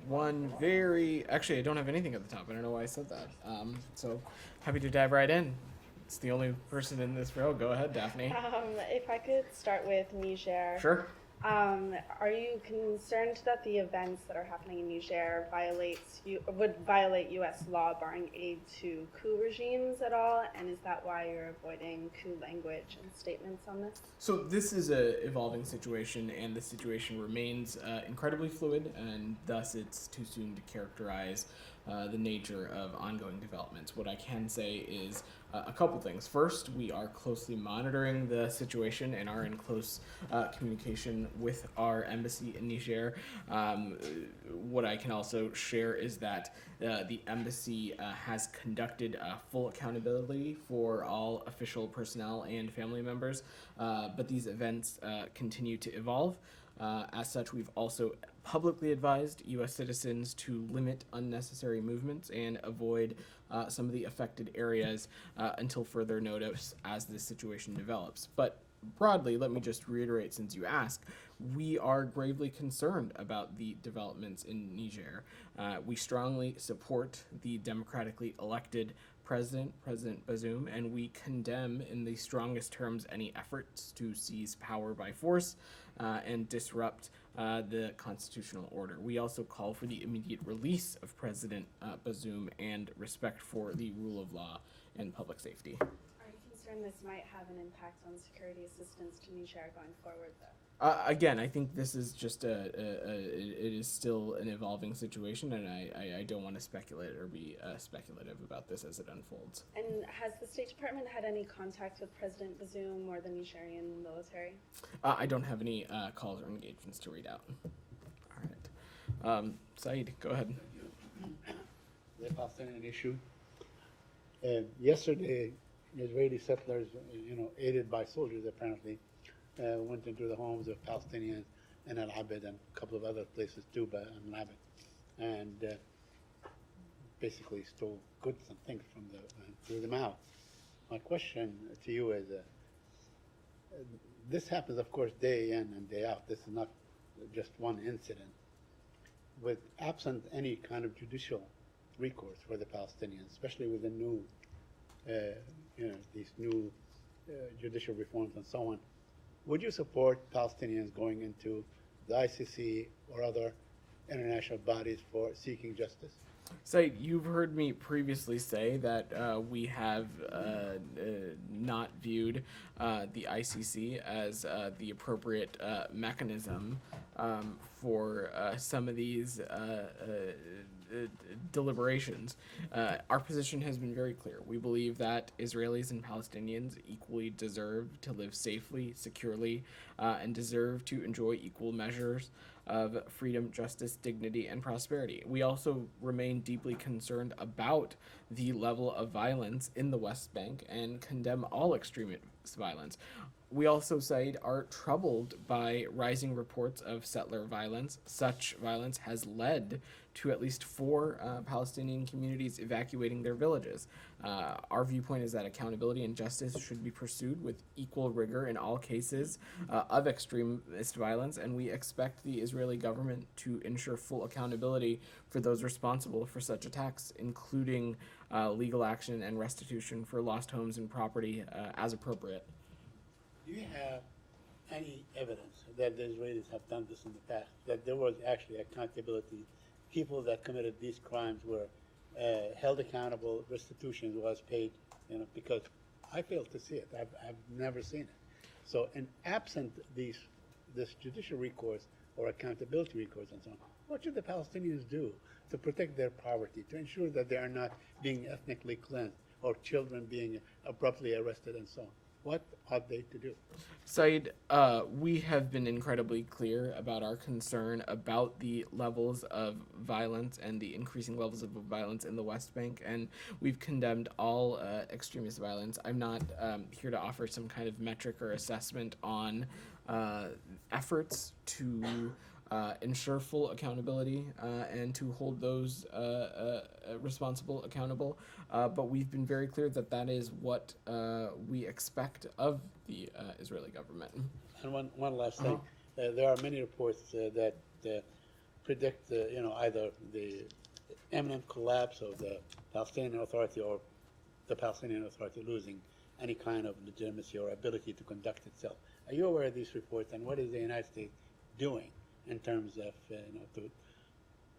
one actually, I don't have anything at the top. I don't know why I said that. So happy to dive right in. It's the only person in this row. Go ahead, Daphne. If I could start with Niger, Sure. are you concerned that the events that are happening in Niger would violate U.S. law barring aid to coup regimes at all? And is that why you're avoiding coup language and statements on this? So this is a evolving situation, and the situation remains incredibly fluid, and thus it's too soon to characterize the nature of ongoing developments. What I can say is a couple things. First, we are closely monitoring the situation and are in close communication with our embassy in Niger. What I can also share is that the embassy has conducted full accountability for all official personnel and family members, but these events continue to evolve. As such, we've also publicly advised U.S. citizens to limit unnecessary movements and avoid some of the affected areas until further notice as this situation develops. But broadly, let me just reiterate since you asked, we are gravely concerned about the developments in Niger. We strongly support the democratically elected President Bazoum, and we condemn in the strongest terms any efforts to seize power by force and disrupt the constitutional order. We also call for the immediate release of President Bazoum and respect for the rule of law and public safety. Are you concerned this might have an impact on security assistance to Niger going forward, though? Again, I think this is just it is still an evolving situation, and I don't want to speculate or be speculative about this as it unfolds. And has the State Department had any contact with President Bazoum or the Nigerian military? I don't have any calls or engagements to read out. All right. Saeed, go ahead. The Palestinian issue. Yesterday, Israeli settlers, aided by soldiers apparently, went into the homes of Palestinians in Al Abed and a couple of other places too, but in Al Abed, and basically stole goods and things from threw them out. My question to you is, this happens, of course, day in and day out. This is not just one incident. With absent any kind of judicial recourse for the Palestinians, especially with the new, these new judicial reforms and so on, would you support Palestinians going into the ICC or other international bodies for seeking justice? Saeed, you've heard me previously say that we have not viewed the ICC as the appropriate mechanism for some of these deliberations. Our position has been very clear. We believe that Israelis and Palestinians equally deserve to live safely, securely, and deserve to enjoy equal measures of freedom, justice, dignity, and prosperity. We also remain deeply concerned about the level of violence in the West Bank and condemn all extremist violence. We also, Saeed, are troubled by rising reports of settler violence. Such violence has led to at least 4 Palestinian communities evacuating their villages. Our viewpoint is that accountability and justice should be pursued with equal rigor in all cases of extremist violence, and we expect the Israeli government to ensure full accountability for those responsible for such attacks, including legal action and restitution for lost homes and property as appropriate. Do you have any evidence that the Israelis have done this in the past, that there was actually accountability? People that committed these crimes were held accountable, restitution was paid, because I fail to see it. I've never seen it. So, in absent this judicial recourse or accountability recourse and so on, what should the Palestinians do to protect their poverty, to ensure that they are not being ethnically cleansed or children being abruptly arrested and so on? What ought they to do? Saeed, we have been incredibly clear about our concern about the levels of violence and the increasing levels of violence in the West Bank, and we've condemned all extremist violence. I'm not here to offer some kind of metric or assessment on efforts to ensure full accountability and to hold those responsible accountable. But we've been very clear that that is what we expect of the Israeli government. And one last thing. There are many reports that predict either the imminent collapse of the Palestinian Authority or the Palestinian Authority losing any kind of legitimacy or ability to conduct itself. Are you aware of these reports, and what is the United States doing in terms of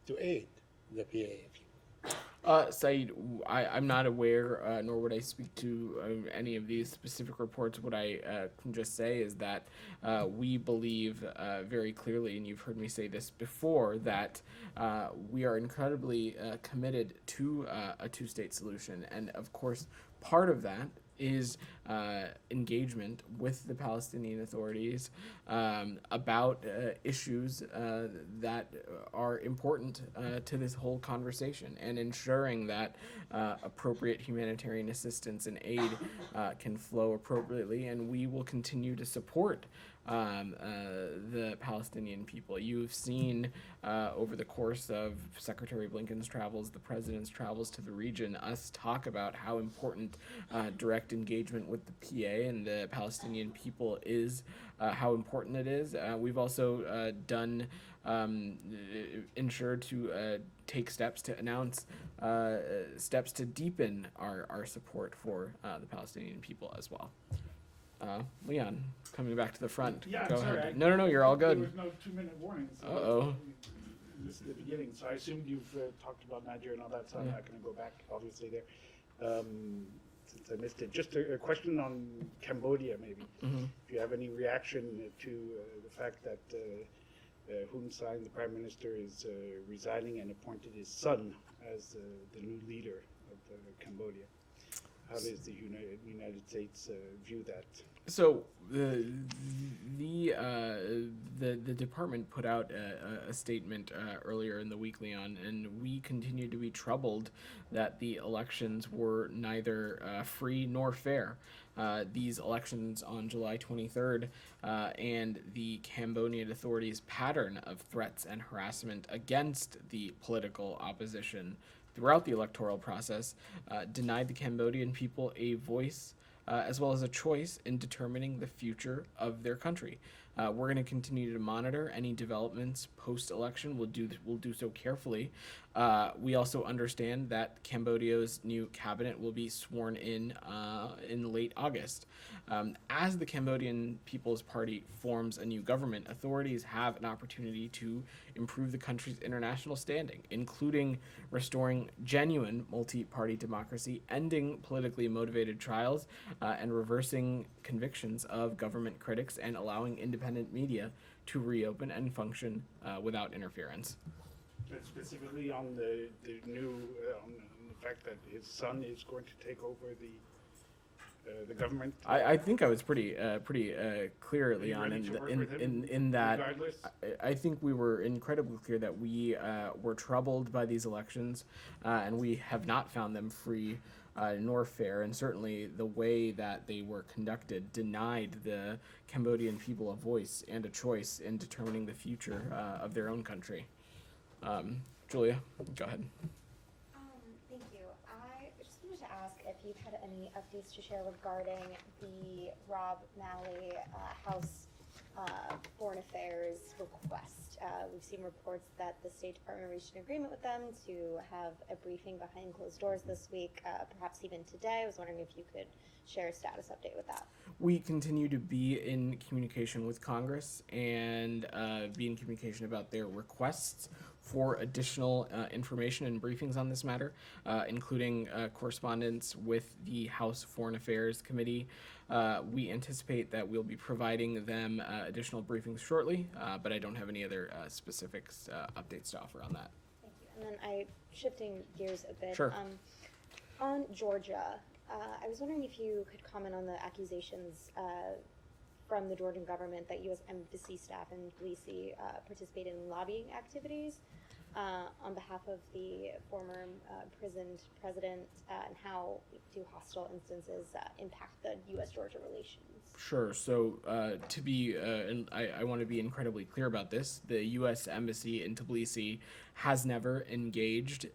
to aid the PA? Saeed, I'm not aware, nor would I speak to any of these specific reports. What I can just say is that we believe very clearly, and you've heard me say this before, that we are incredibly committed to a two-state solution. And of course, part of that is engagement with the Palestinian authorities about issues that are important to this whole conversation, and ensuring that appropriate humanitarian assistance and aid can flow appropriately, and we will continue to support the Palestinian people. You've seen over the course of Secretary Blinken's travels, the president's travels to the region, us talk about how important direct engagement with the PA and the Palestinian people is, how important it is. We've also ensured to take steps to announce steps to deepen our support for the Palestinian people as well. Leon, coming back to the front. Yeah, Go I'm sorry. ahead. No, you're all good. There was no 2-minute warning. So Uh-oh. This is the beginning. So I assumed you've talked about Nigeria and all that, so I'm Yeah. not going to go back, obviously, there. Since I missed it. Just a question on Cambodia, maybe. Mhm. If you have any reaction to the fact that Hun Sen, the prime minister, is resigning and appointed his son as the new leader of Cambodia. How does the United States view that? So the department put out a statement earlier in the week, Leon, and we continue to be troubled that the elections were neither free nor fair. These elections on July 23rd and the Cambodian authorities' pattern of threats and harassment against the political opposition throughout the electoral process denied the Cambodian people a voice as well as a choice in determining the future of their country. We're going to continue to monitor any developments post-election. We'll do so carefully. We also understand that Cambodia's new cabinet will be sworn in late August. As the Cambodian People's Party forms a new government, authorities have an opportunity to improve the country's international standing, including restoring genuine multi-party democracy, ending politically motivated trials, and reversing convictions of government critics, and allowing independent media to reopen and function without interference. Specifically on the new, on the fact that his son is going to take over the government. I think I was pretty clear, Are you Leon, ready to work with him in that. regardless? I think we were incredibly clear that we were troubled by these elections, and we have not found them free nor fair, and certainly the way that they were conducted denied the Cambodian people a voice and a choice in determining the future of their own country. Julia, go ahead. Thank you. I just wanted to ask if you've had any updates to share regarding the Rob Malley House Foreign Affairs request. We've seen reports that the State Department reached an agreement with them to have a briefing behind closed doors this week, perhaps even today. I was wondering if you could share a status update with that. We continue to be in communication with Congress and be in communication about their requests for additional information and briefings on this matter, including correspondence with the House Foreign Affairs Committee. We anticipate that we'll be providing them additional briefings shortly, but I don't have any other specifics, updates to offer on that. Thank you. And then shifting gears a bit. Sure. On Georgia, I was wondering if you could comment on the accusations from the Georgian government that U.S. Embassy staff in Tbilisi participated in lobbying activities on behalf of the former imprisoned president, and how do hostile instances impact the U.S.-Georgia relations? Sure. So and I want to be incredibly clear about this. The U.S. Embassy in Tbilisi has never engaged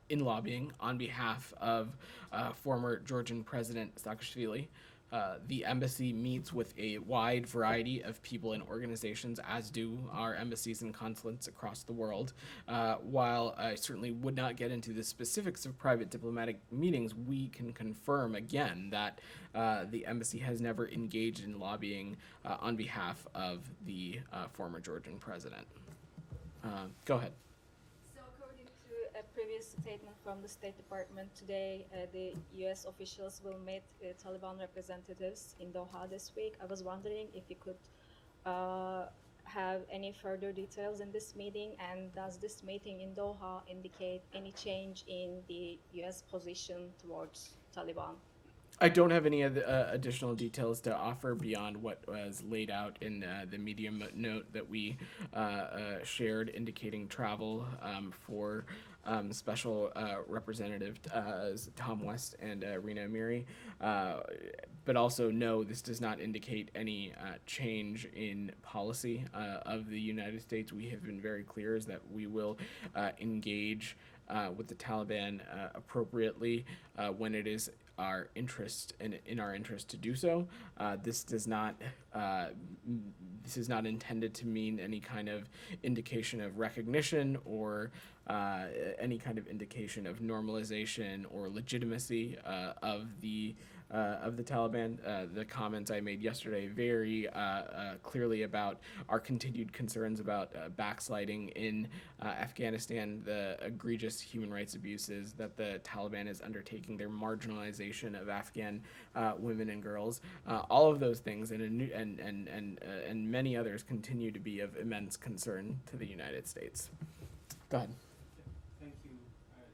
in lobbying on behalf of former Georgian President Saakashvili. the embassy meets with a wide variety of people and organizations, as do our embassies and consulates across the world. While I certainly would not get into the specifics of private diplomatic meetings, we can confirm again that the embassy has never engaged in lobbying on behalf of the former Georgian president. Go ahead. So, according to a previous statement from the State Department today, the U.S. officials will meet Taliban representatives in Doha this week. I was wondering if you could have any further details in this meeting, and does this meeting in Doha indicate any change in the U.S. position towards Taliban? I don't have any additional details to offer beyond what was laid out in the media note that we shared, indicating travel for Special Representative Tom West and Rina Amiri. But also, no, this does not indicate any change in policy of the United States. We have been very clear is that we will engage with the Taliban appropriately when it is our interest and in our interest to do so. This is not intended to mean any kind of indication of recognition or any kind of indication of normalization or legitimacy of the Taliban. The comments I made yesterday very clearly about our continued concerns about backsliding in Afghanistan, the egregious human rights abuses that the Taliban is undertaking, their marginalization of Afghan women and girls. All of those things and many others continue to be of immense concern to the United States. Go ahead. Thank you.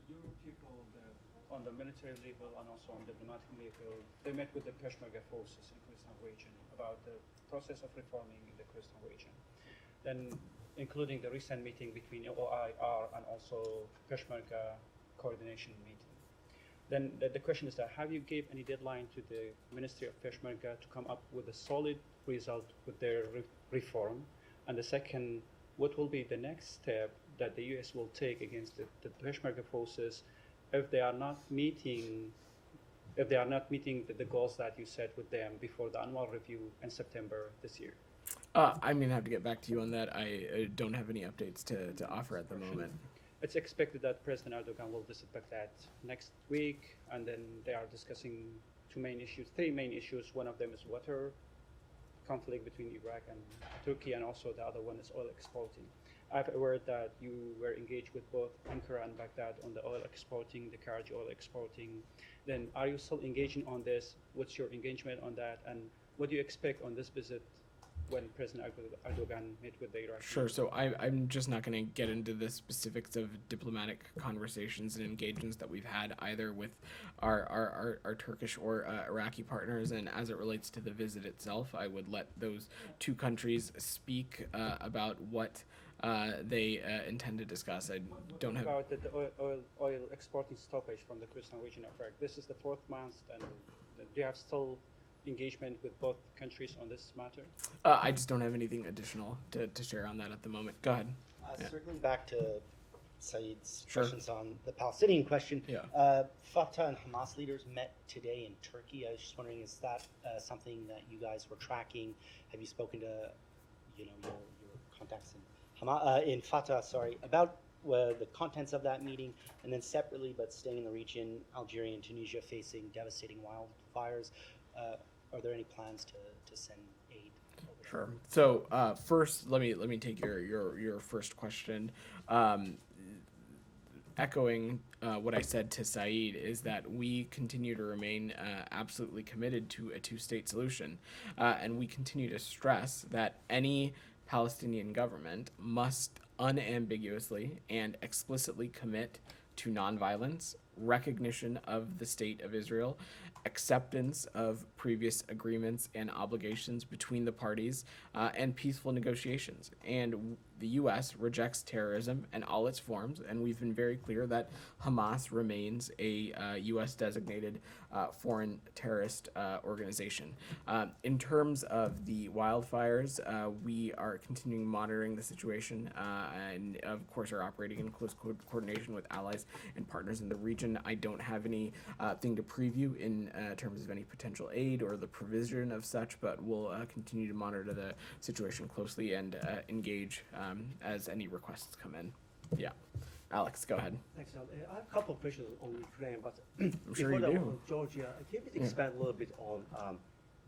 Your people on the military level and also on diplomatic level, they met with the Peshmerga forces in Kurdistan region about the process of reforming in the Kurdistan region. Then, including the recent meeting between OIR and also Peshmerga coordination meeting. Then the question is that have you gave any deadline to the Ministry of Peshmerga to come up with a solid result with their reform? And the second, what will be the next step that the U.S. will take against the Peshmerga forces if they are not meeting the goals that you set with them before the annual review in September this year? I'm going to have to get back to you on that. I don't have any updates to offer at the moment. It's expected that President Erdogan will visit Baghdad next week, and then they are discussing three main issues. One of them is water conflict between Iraq and Turkey, and also the other one is oil exporting. I've heard that you were engaged with both Ankara and Baghdad on the oil exporting, the Karachi oil exporting. Then are you still engaging on this? What's your engagement on that? And what do you expect on this visit when President Erdogan met with the Iraqi? Sure. So I'm just not going to get into the specifics of diplomatic conversations and engagements that we've had either with our Turkish or Iraqi partners. And as it relates to the visit itself, I would let those two countries speak about what they intend to discuss. I don't have... About the oil exporting stoppage from the Kurdistan region of Iraq. This is the 4th month, and do you have still engagement with both countries on this matter? I just don't have anything additional to share on that at the moment. Go ahead. Circling back to Saeed's Sure. questions on the Palestinian question, Yeah. Fatah and Hamas leaders met today in Turkey. I was just wondering, is that something that you guys were tracking? Have you spoken to, your contacts in Fatah, about the contents of that meeting? And then separately, but staying in the region, Algeria and Tunisia facing devastating wildfires. Are there any plans to send aid over there? Sure. So first, let me take your first question. Echoing what I said to Saeed is that we continue to remain absolutely committed to a two-state solution, and we continue to stress that any Palestinian government must unambiguously and explicitly commit to nonviolence, recognition of the State of Israel, acceptance of previous agreements and obligations between the parties, and peaceful negotiations. And the U.S. rejects terrorism in all its forms, and we've been very clear that Hamas remains a U.S. designated foreign terrorist organization. In terms of the wildfires, we are continuing monitoring the situation and, of course, are operating in close coordination with allies and partners in the region. I don't have any thing to preview in terms of any potential aid or the provision of such, but we'll continue to monitor the situation closely and engage as any requests come in. Yeah. Alex, go ahead. Thanks, Al. I have a couple of questions on Ukraine, but I'm sure before you that, do. on Georgia, can you expand a little bit on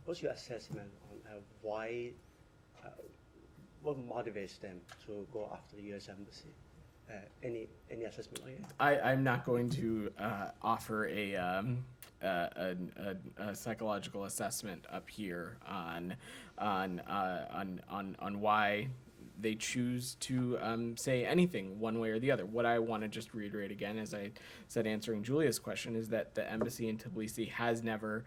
what's your assessment on why, what motivates them to go after the U.S. Embassy? Any assessment on it? I'm not going to offer a psychological assessment up here on why they choose to say anything one way or the other. What I want to just reiterate again, as I said answering Julia's question, is that the embassy in Tbilisi has never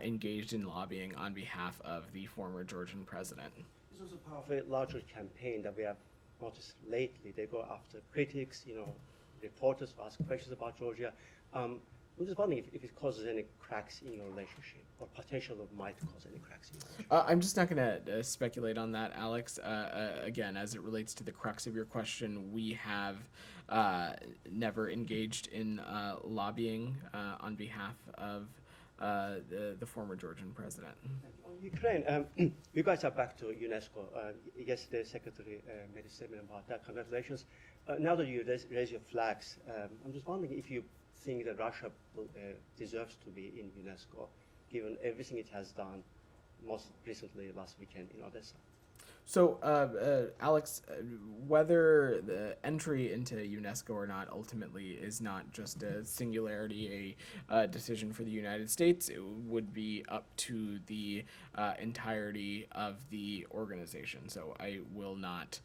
engaged in lobbying on behalf of the former Georgian president. This was a part of a larger campaign that we have noticed lately. They go after critics, reporters who ask questions about Georgia. I'm just wondering if it causes any cracks in your relationship, or potential of might cause any cracks in your relationship. I'm just not going to speculate on that, Alex. Again, as it relates to the crux of your question, we have never engaged in lobbying on behalf of the former Georgian president. On Ukraine, you guys are back to UNESCO. Yesterday, Secretary made a statement about that. Congratulations. Now that you raise your flags, I'm just wondering if you think that Russia deserves to be in UNESCO, given everything it has done, most recently last weekend in Odessa. So, Alex, whether the entry into UNESCO or not ultimately is not just a singularity, a decision for the United States. It would be up to the entirety of the organization. So I will not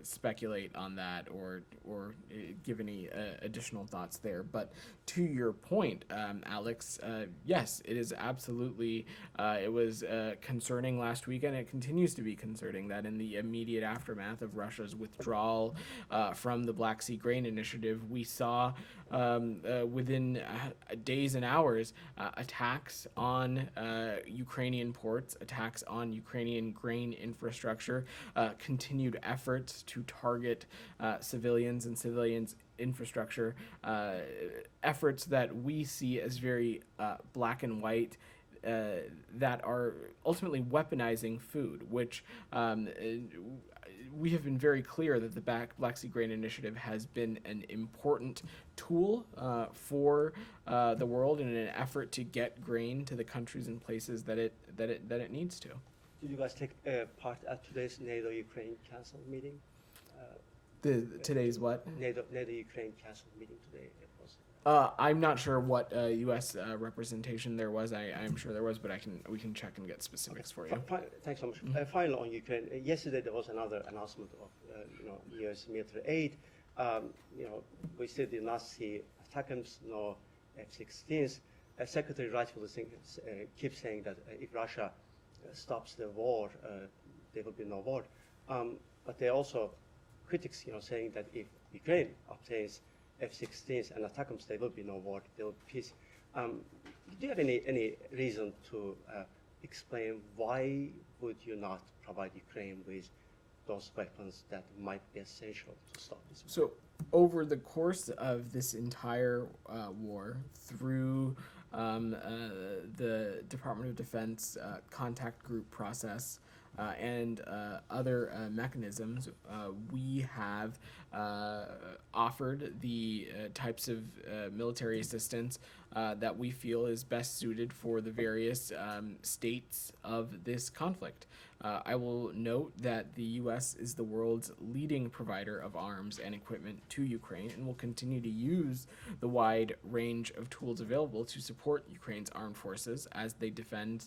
speculate on that or give any additional thoughts there. But to your point, Alex, yes, it is absolutely, it was concerning last weekend. It continues to be concerning that in the immediate aftermath of Russia's withdrawal from the Black Sea Grain Initiative, we saw within days and hours attacks on Ukrainian ports, attacks on Ukrainian grain infrastructure, continued efforts to target civilians and civilians' infrastructure, efforts that we see as very black and white, that are ultimately weaponizing food, which we have been very clear that the Black Sea Grain Initiative has been an important tool for the world in an effort to get grain to the countries and places that it needs to. Did you guys take part at today's NATO-Ukraine Council meeting? Today's what? NATO-Ukraine Council meeting today. It was. I'm not sure what U.S. representation there was. I'm sure there was, but we can check and get specifics for you. Thanks so much. Finally, on Ukraine, yesterday there was another announcement of U.S. military aid. We still did not see ATACMS nor F-16s. Secretary rightfully keeps saying that if Russia stops the war, there will be no war. But there are also critics, saying that if Ukraine obtains F-16s and ATACMS, there will be no war, there will be peace. Do you have any reason to explain why would you not provide Ukraine with those weapons that might be essential to stop this war? So, over the course of this entire war, through the Department of Defense contact group process and other mechanisms, we have offered the types of military assistance that we feel is best suited for the various states of this conflict. I will note that the U.S. is the world's leading provider of arms and equipment to Ukraine and will continue to use the wide range of tools available to support Ukraine's armed forces as they defend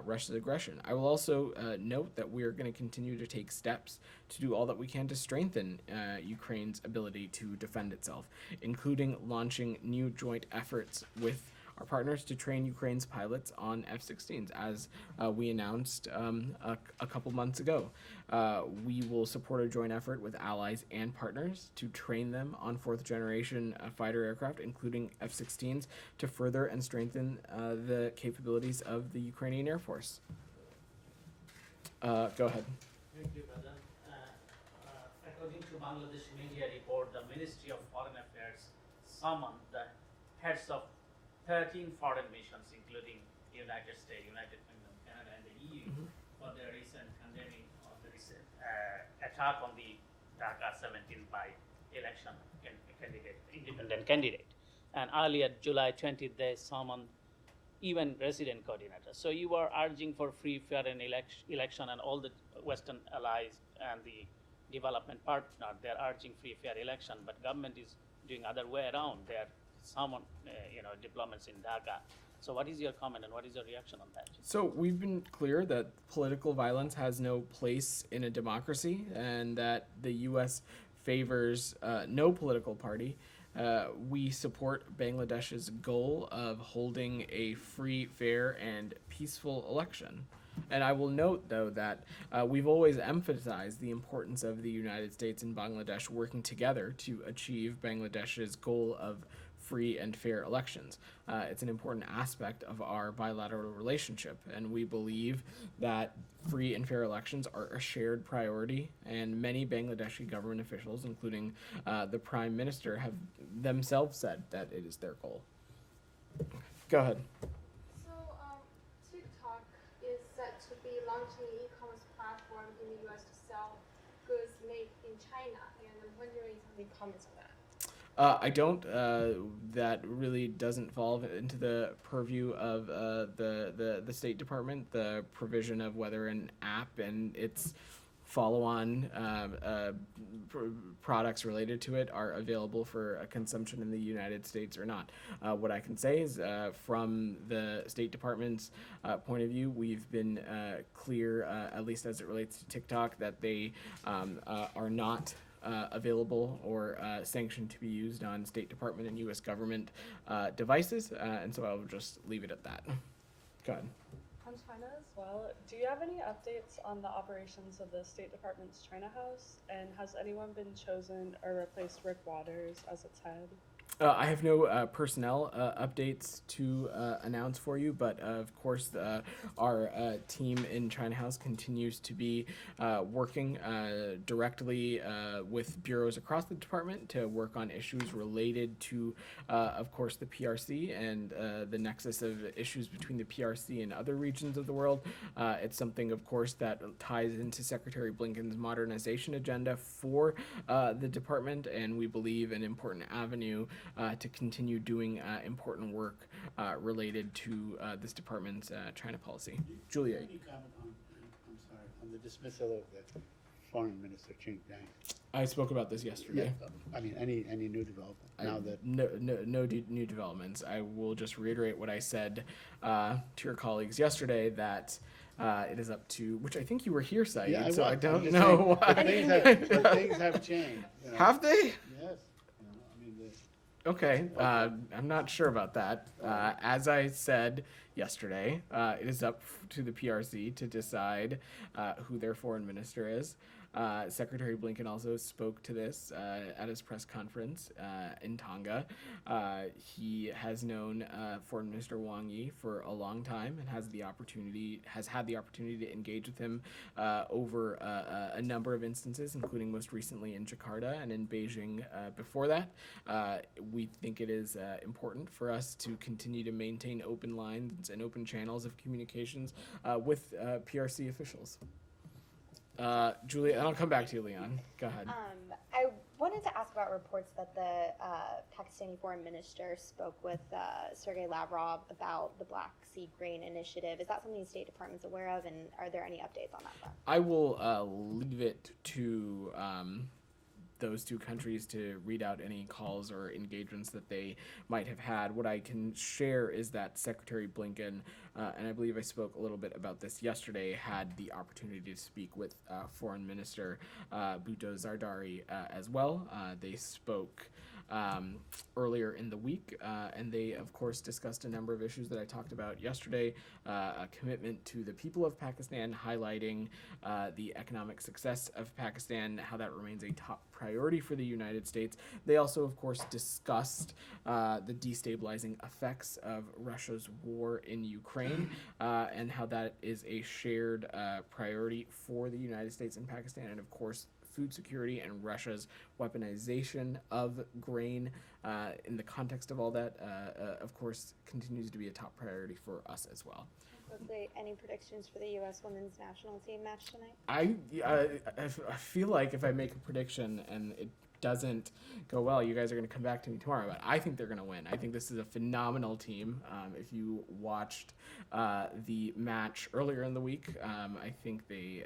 Russia's aggression. I will also note that we are going to continue to take steps to do all that we can to strengthen Ukraine's ability to defend itself, including launching new joint efforts with our partners to train Ukraine's pilots on F-16s, as we announced a couple months ago. We will support a joint effort with allies and partners to train them on fourth-generation fighter aircraft, including F-16s, to further and strengthen the capabilities of the Ukrainian Air Force. Go ahead. Thank you, Madam. According to Bangladesh media report, the Ministry of Foreign Affairs summoned the heads of 13 foreign missions, including the United States, United Kingdom, Canada, and the EU, for their recent condemning of the recent attack on the Dhaka 17 by election candidate, independent candidate. And earlier, July 20th, they summoned even resident coordinators. So you are urging for free, fair, and election, and all the Western allies and the development partner, they're urging free, fair election, but government is doing other way around. They're summon, diplomats in Dhaka. So what is your comment and what is your reaction on that? So we've been clear that political violence has no place in a democracy, and that the U.S. favors no political party. We support Bangladesh's goal of holding a free, fair, and peaceful election. And I will note, though, that we've always emphasized the importance of the United States and Bangladesh working together to achieve Bangladesh's goal of free and fair elections. It's an important aspect of our bilateral relationship, and we believe that free and fair elections are a shared priority, and many Bangladeshi government officials, including the Prime Minister, have themselves said that it is their goal. Go ahead. So, TikTok is set to be launching an e-commerce platform in the U.S. to sell goods made in China, and I'm wondering if you have any comments on that. I don't. That really doesn't fall into the purview of the State Department. The provision of whether an app and its follow-on products related to it are available for consumption in the United States or not. What I can say is, from the State Department's point of view, we've been clear, at least as it relates to TikTok, that they are not available or sanctioned to be used on State Department and U.S. government devices, and so I'll just leave it at that. Go ahead. On China as well, do you have any updates on the operations of the State Department's China House, and has anyone been chosen or replaced Rick Waters as its head? I have no personnel updates to announce for you, but of course our team in China House continues to be working directly with bureaus across the department to work on issues related to, of course, the PRC and the nexus of issues between the PRC and other regions of the world. It's something, of course, that ties into Secretary Blinken's modernization agenda for the department, and we believe an important avenue to continue doing important work related to this department's China policy. Julia. Can you comment on the dismissal of the Foreign Minister Qin Gang? I spoke about this yesterday. I mean, any new development now that No new developments. I will just reiterate what I said to your colleagues yesterday, that it is up to, which I think you were here, Saeed, Yeah, so I was. don't I'm just know saying, why. but things have changed. You know. Have they? Yes. Okay, I'm not sure about that. As I said yesterday, it is up to the PRC to decide who their foreign minister is. Secretary Blinken also spoke to this at his press conference in Tonga. He has known Foreign Minister Wang Yi for a long time and has had the opportunity to engage with him over a number of instances, including most recently in Jakarta and in Beijing before that. We think it is important for us to continue to maintain open lines and open channels of communications with PRC officials. Julia, and I'll come back to you, Leon. Go ahead. I wanted to ask about reports that the Pakistani foreign minister spoke with Sergei Lavrov about the Black Sea Grain Initiative. Is that something the State Department's aware of, and are there any updates on that front? I will leave it to those two countries to read out any calls or engagements that they might have had. What I can share is that Secretary Blinken, and I believe I spoke a little bit about this yesterday, had the opportunity to speak with Foreign Minister Bhutto Zardari as well. They spoke earlier in the week, and they, of course, discussed a number of issues that I talked about yesterday. A commitment to the people of Pakistan, highlighting the economic success of Pakistan, how that remains a top priority for the United States. They also, of course, discussed the destabilizing effects of Russia's war in Ukraine, and how that is a shared priority for the United States and Pakistan, and of course, food security and Russia's weaponization of grain in the context of all that, of course, continues to be a top priority for us as well. Quickly, any predictions for the U.S. women's national team match tonight? I feel like if I make a prediction and it doesn't go well, you guys are going to come back to me tomorrow. But I think they're going to win. I think this is a phenomenal team. If you watched the match earlier in the week, I think they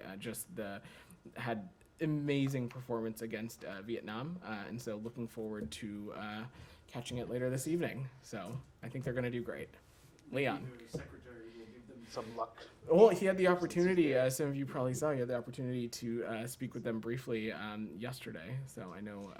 had amazing performance against Vietnam, and so looking forward to catching it later this evening. So I think they're going to do great. Leon. The secretary will give them some luck. Well, he had the opportunity, some of you probably saw, he had the opportunity to speak with them briefly yesterday. So I know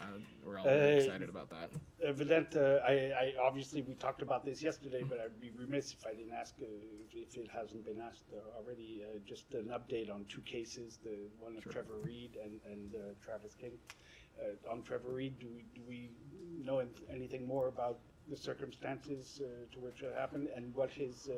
we're all really excited about that. Valent, I obviously we talked about this yesterday, but I'd be remiss if I didn't ask if it hasn't been asked already. Just an update on two cases: the one of Trevor Reed and Travis King. On Trevor Reed, do we know anything more about the circumstances to which it happened and what his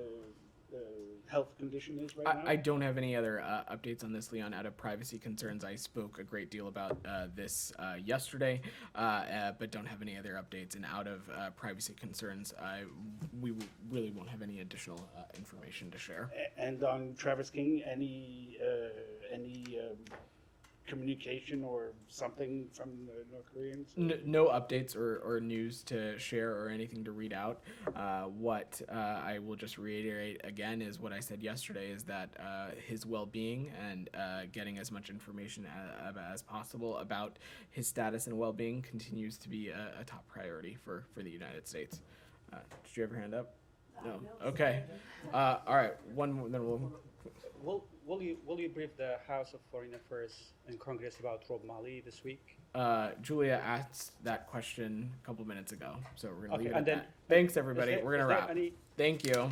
health condition is right now? I don't have any other updates on this, Leon. Out of privacy concerns, I spoke a great deal about this yesterday, but don't have any other updates. And out of privacy concerns, we really won't have any additional information to share. And on Travis King, any communication or something from the North Koreans? No updates or news to share or anything to read out. What I will just reiterate again is what I said yesterday, is that his well-being and getting as much information as possible about his status and well-being continues to be a top priority for the United States. Did you have your hand up? No. Okay. All right. One more, then we'll... Will you brief the House of Foreign Affairs and Congress about Rob Malley this week? Julia asked that question a couple minutes ago, so we're gonna leave it and at then that. Thanks, everybody. We're gonna wrap. Any... Thank you.